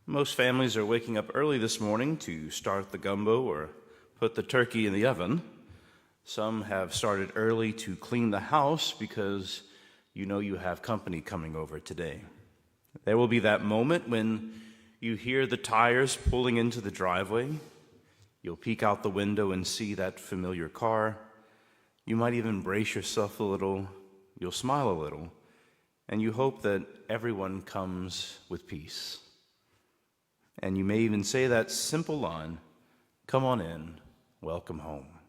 Most families are waking up early this morning to start the gumbo or put the turkey in the oven. Some have started early to clean the house because you know you have company coming over today. There will be that moment when you hear the tires pulling into the driveway. You'll peek out the window and see that familiar car. You might even brace yourself a little. You'll smile a little. And you hope that everyone comes with peace. And you may even say that simple line, "Come on in, welcome home."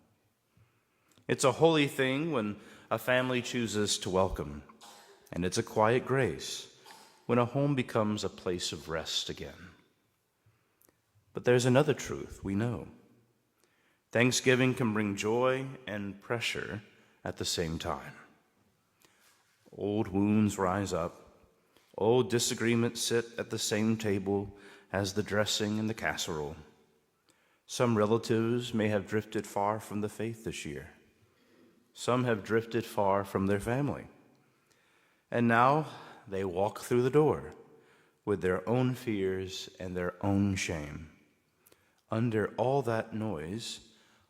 It's a holy thing when a family chooses to welcome, and it's a quiet grace when a home becomes a place of rest again. But there's another truth we know. Thanksgiving can bring joy and pressure at the same time. Old wounds rise up. Old disagreements sit at the same table as the dressing and the casserole. Some relatives may have drifted far from the faith this year. Some have drifted far from their family. And now they walk through the door with their own fears and their own shame. Under all that noise,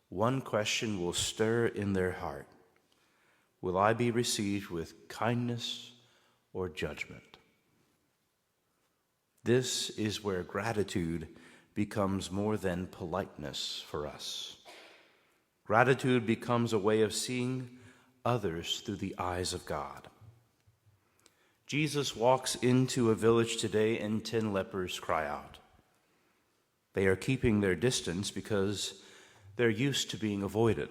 one question will stir in their heart. Will I be received with kindness or judgment? This is where gratitude becomes more than politeness for us. Gratitude becomes a way of seeing others through the eyes of God. Jesus walks into a village today and 10 lepers cry out. They are keeping their distance because they're used to being avoided.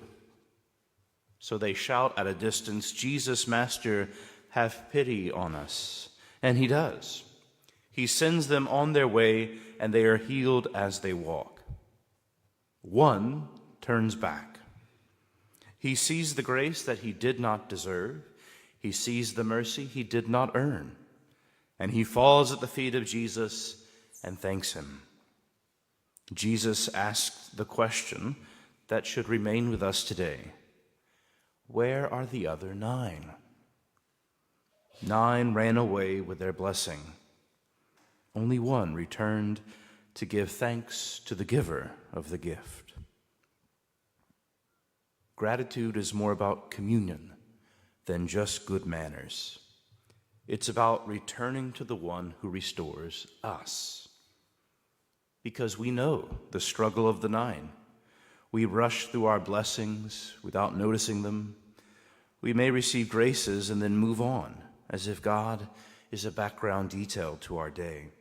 So they shout at a distance, "Jesus, Master, have pity on us." And he does. He sends them on their way, and they are healed as they walk. One turns back. He sees the grace that he did not deserve. He sees the mercy he did not earn. And he falls at the feet of Jesus and thanks him. Jesus asks the question that should remain with us today. Where are the other 9? 9 ran away with their blessing. Only one returned to give thanks to the giver of the gift. Gratitude is more about communion than just good manners. It's about returning to the one who restores us. Because we know the struggle of the 9. We rush through our blessings without noticing them. We may receive graces and then move on, as if God is a background detail to our day.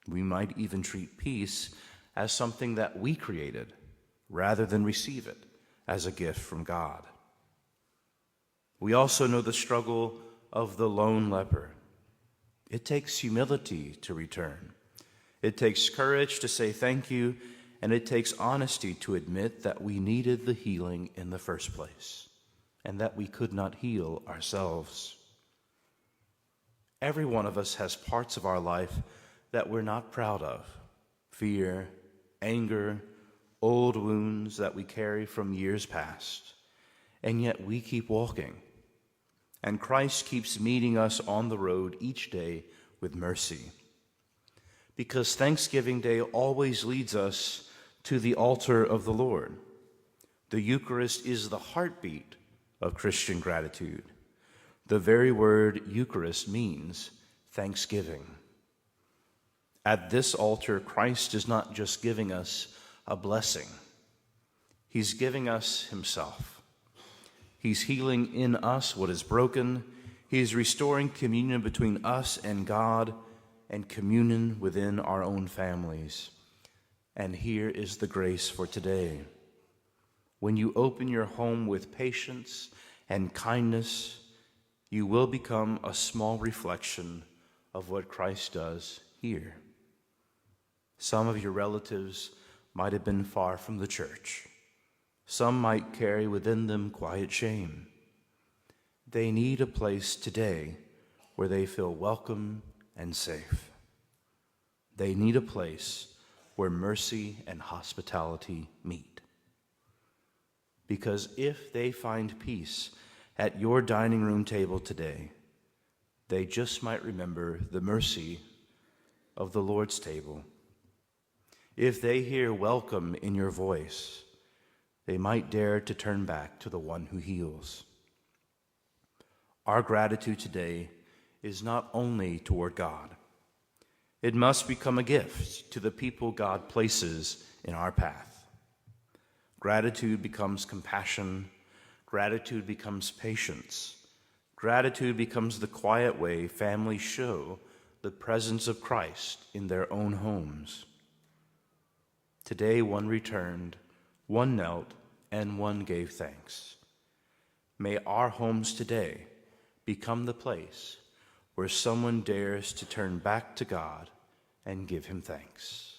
We might even treat peace as something that we created, rather than receive it as a gift from God. We also know the struggle of the lone leper. It takes humility to return. It takes courage to say thank you, and it takes honesty to admit that we needed the healing in the first place, and that we could not heal ourselves. Every one of us has parts of our life that we're not proud of. Fear, anger, old wounds that we carry from years past. And yet we keep walking. And Christ keeps meeting us on the road each day with mercy. Because Thanksgiving Day always leads us to the altar of the Lord. The Eucharist is the heartbeat of Christian gratitude. The very word Eucharist means thanksgiving. At this altar, Christ is not just giving us a blessing. He's giving us himself. He's healing in us what is broken. He's restoring communion between us and God and communion within our own families. And here is the grace for today. When you open your home with patience and kindness, you will become a small reflection of what Christ does here. Some of your relatives might have been far from the church. Some might carry within them quiet shame. They need a place today where they feel welcome and safe. They need a place where mercy and hospitality meet. Because if they find peace at your dining room table today, they just might remember the mercy of the Lord's table If they hear welcome in your voice, they might dare to turn back to the one who heals. Our gratitude today is not only toward God. It must become a gift to the people God places in our path. Gratitude becomes compassion. Gratitude becomes patience. Gratitude becomes the quiet way families show the presence of Christ in their own homes. Today, one returned, one knelt, and one gave thanks. May our homes today become the place where someone dares to turn back to God and give him thanks.